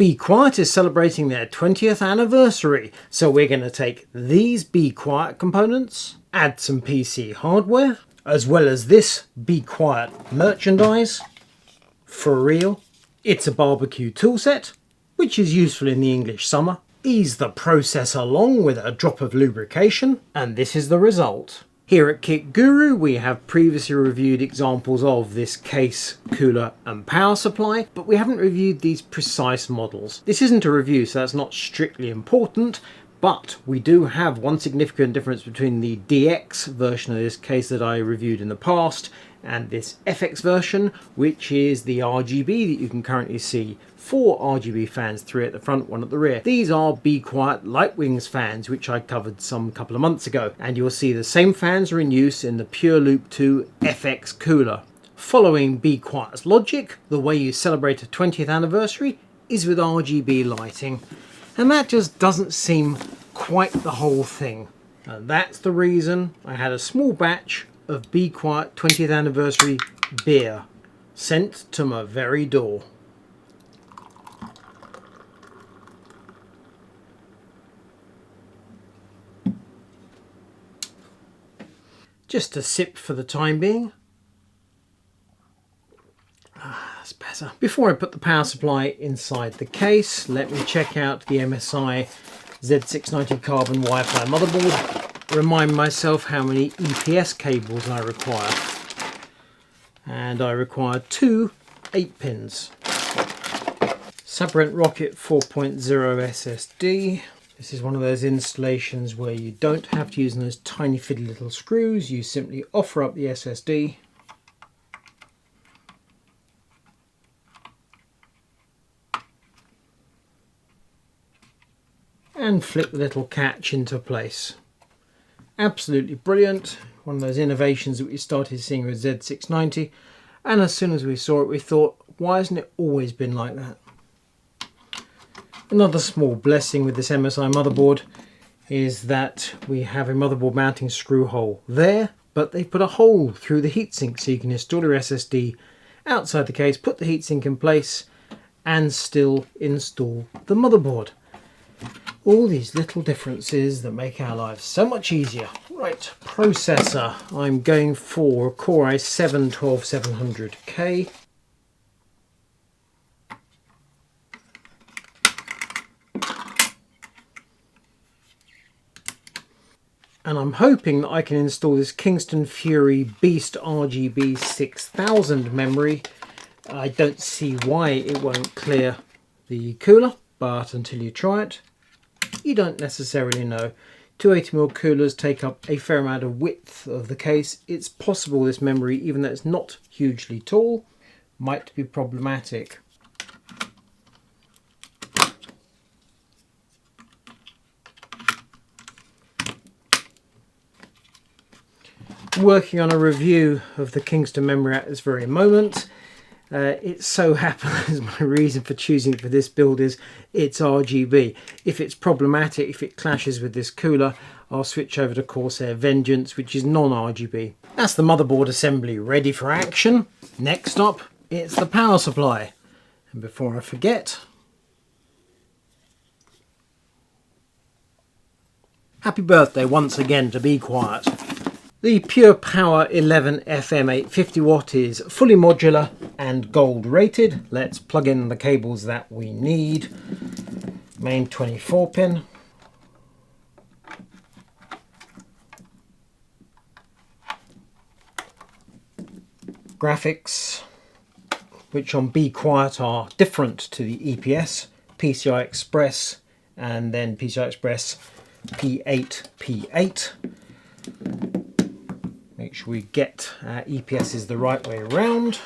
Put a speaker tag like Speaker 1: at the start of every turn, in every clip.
Speaker 1: Be Quiet is celebrating their 20th anniversary, so we're going to take these Be Quiet components, add some PC hardware, as well as this Be Quiet merchandise. For real, it's a barbecue toolset, which is useful in the English summer. Ease the process along with a drop of lubrication, and this is the result. Here at Kit Guru, we have previously reviewed examples of this case, cooler and power supply, but we haven't reviewed these precise models. This isn't a review, so that's not strictly important, but we do have one significant difference between the DX version of this case that I reviewed in the past and this FX version, which is the RGB that you can currently see. 4 RGB fans, 3 at the front, 1 at the rear. These are Be Quiet Lightwings fans, which I covered some couple of months ago, and you'll see the same fans are in use in the Pure Loop 2 FX cooler. Following Be Quiet's logic, the way you celebrate a 20th anniversary is with RGB lighting, and that just doesn't seem quite the whole thing. And that's the reason I had a small batch of Be Quiet 20th anniversary beer sent to my very door. Just a sip for the time being. That's better. Before I put the power supply inside the case, let me check out the MSI Z690 carbon Wi-Fi motherboard. Remind myself how many EPS cables I require. And I require 2 8-pins. Sabrent Rocket 4.0 SSD. This is one of those installations where you don't have to use those tiny fiddly little screws. You simply offer up the SSD. And flip the little catch into place. Absolutely brilliant. One of those innovations that we started seeing with Z690. And as soon as we saw it, we thought, why hasn't it always been like that? Another small blessing with this MSI motherboard is that we have a motherboard mounting screw hole there, but they put a hole through the heatsink so you can install your SSD outside the case, put the heatsink in place and still install the motherboard. All these little differences that make our lives so much easier. Right, processor. I'm going for a Core i7 12700K. And I'm hoping that I can install this Kingston Fury Beast RGB 6000 memory. I don't see why it won't clear the cooler, but until you try it, you don't necessarily know. 280mm coolers take up a fair amount of width of the case. It's possible this memory, even though it's not hugely tall, might be problematic. Working on a review of the Kingston memory at this very moment. It so happens my reason for choosing for this build is it's RGB. If it's problematic, if it clashes with this cooler, I'll switch over to Corsair Vengeance, which is non-RGB. That's the motherboard assembly ready for action. Next up, it's the power supply. And before I forget, happy birthday once again to Be Quiet. The Pure Power 11 FM 850 watt is fully modular and gold rated. Let's plug in the cables that we need. Main 24 pin. Graphics, which on Be Quiet are different to the EPS. PCI Express and then PCI Express P8, P8. Make sure we get our EPSs the right way around,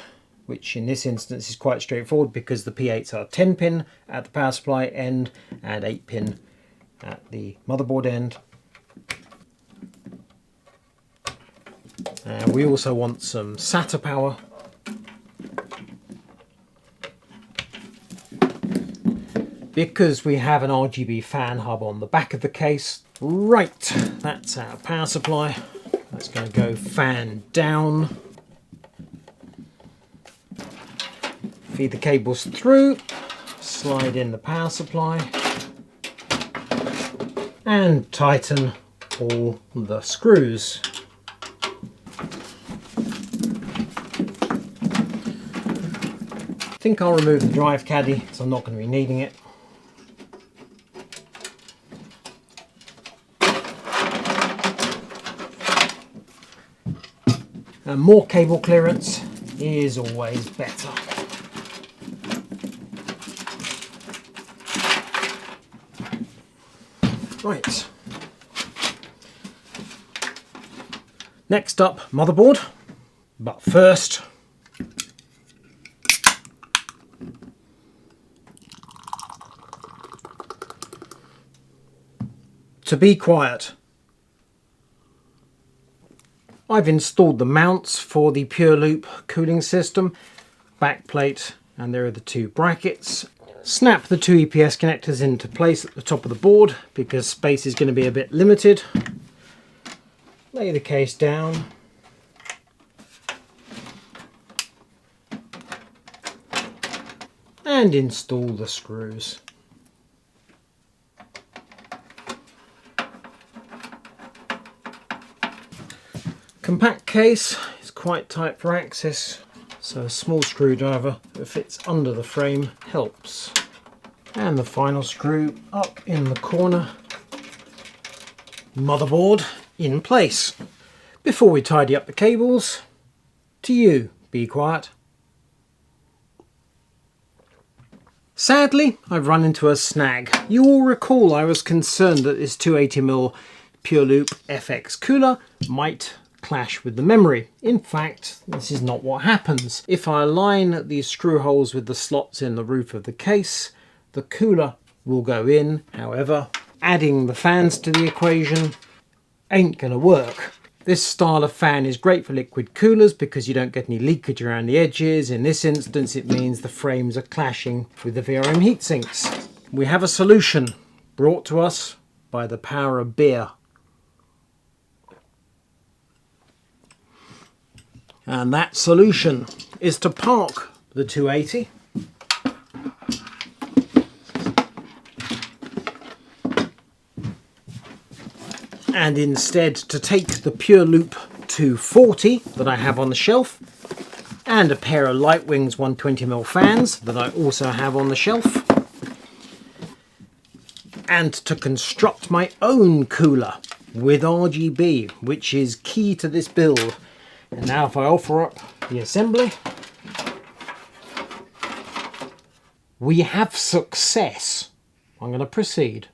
Speaker 1: which in this instance is quite straightforward because the P8s are 10 pin at the power supply end and 8 pin at the motherboard end. And we also want some SATA power. Because we have an RGB fan hub on the back of the case. Right, that's our power supply. That's going to go fan down. Feed the cables through. slide in the power supply and tighten all the screws. I think I'll remove the drive caddy because I'm not going to be needing it. And more cable clearance is always better. Right. Next up, motherboard. But first, to be quiet. I've installed the mounts for the Pure Loop cooling system, backplate, and there are the two brackets. Snap the two EPS connectors into place at the top of the board because space is going to be a bit limited. Lay the case down. And install the screws. Compact case is quite tight for access, so a small screwdriver that fits under the frame helps. And the final screw up in the corner. Motherboard in place. Before we tidy up the cables, to you, be quiet. Sadly, I've run into a snag. You will recall I was concerned that this 280mm Pure Loop FX cooler might clash with the memory. In fact, this is not what happens. If I align these screw holes with the slots in the roof of the case, the cooler will go in. However, adding the fans to the equation ain't gonna work. This style of fan is great for liquid coolers because you don't get any leakage around the edges. In this instance, it means the frames are clashing with the VRM heatsinks. We have a solution brought to us by the power of beer. And that solution is to park the 280 and instead to take the Pure Loop 240 that I have on the shelf and a pair of Lightwings 120mm fans that I also have on the shelf, and to construct my own cooler with RGB, which is key to this build. And now if I offer up the assembly, we have success. I'm going to proceed.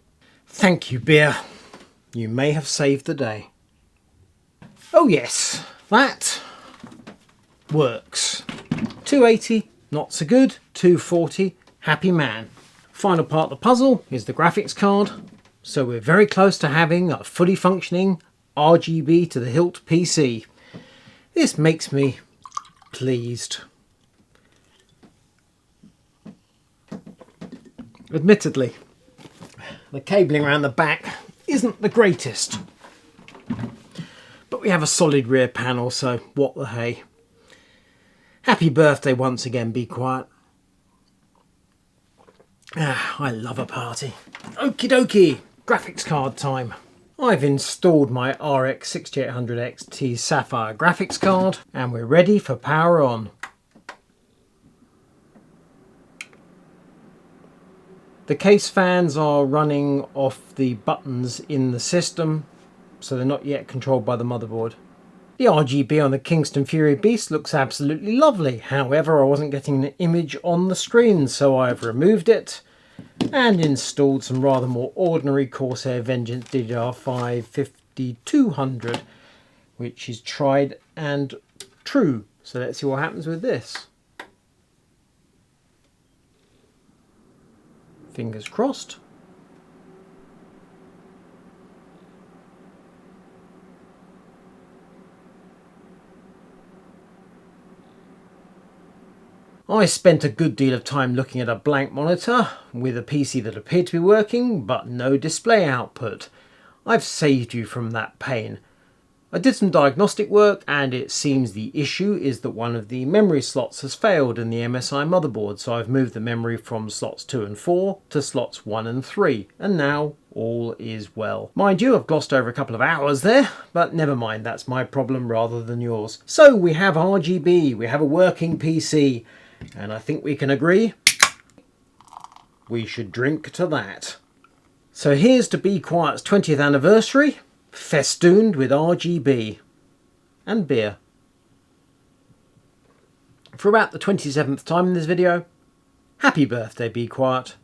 Speaker 1: Thank you, beer. You may have saved the day. Oh yes, that works. 280, not so good. 240, happy man. Final part of the puzzle is the graphics card. So we're very close to having a fully functioning RGB to the hilt PC. This makes me pleased. Admittedly, the cabling around the back isn't the greatest, but we have a solid rear panel, so what the hey. Happy birthday once again, be quiet. I love a party. Okie dokie, graphics card time. I've installed my RX 6800 XT Sapphire graphics card and we're ready for power on. The case fans are running off the buttons in the system, so they're not yet controlled by the motherboard. The RGB on the Kingston Fury Beast looks absolutely lovely. However, I wasn't getting an image on the screen, so I've removed it and installed some rather more ordinary Corsair Vengeance DDR5 5200, which is tried and true. So let's see what happens with this. Fingers crossed. I spent a good deal of time looking at a blank monitor with a PC that appeared to be working but no display output. I've saved you from that pain. I did some diagnostic work and it seems the issue is that one of the memory slots has failed in the MSI motherboard, so I've moved the memory from slots 2 and 4 to slots 1 and 3, and now all is well. Mind you, I've glossed over a couple of hours there, but never mind, that's my problem rather than yours. So we have RGB, we have a working PC, and I think we can agree we should drink to that. So here's to Be Quiet's 20th anniversary, festooned with RGB and beer. For about the 27th time in this video, happy birthday Be Quiet.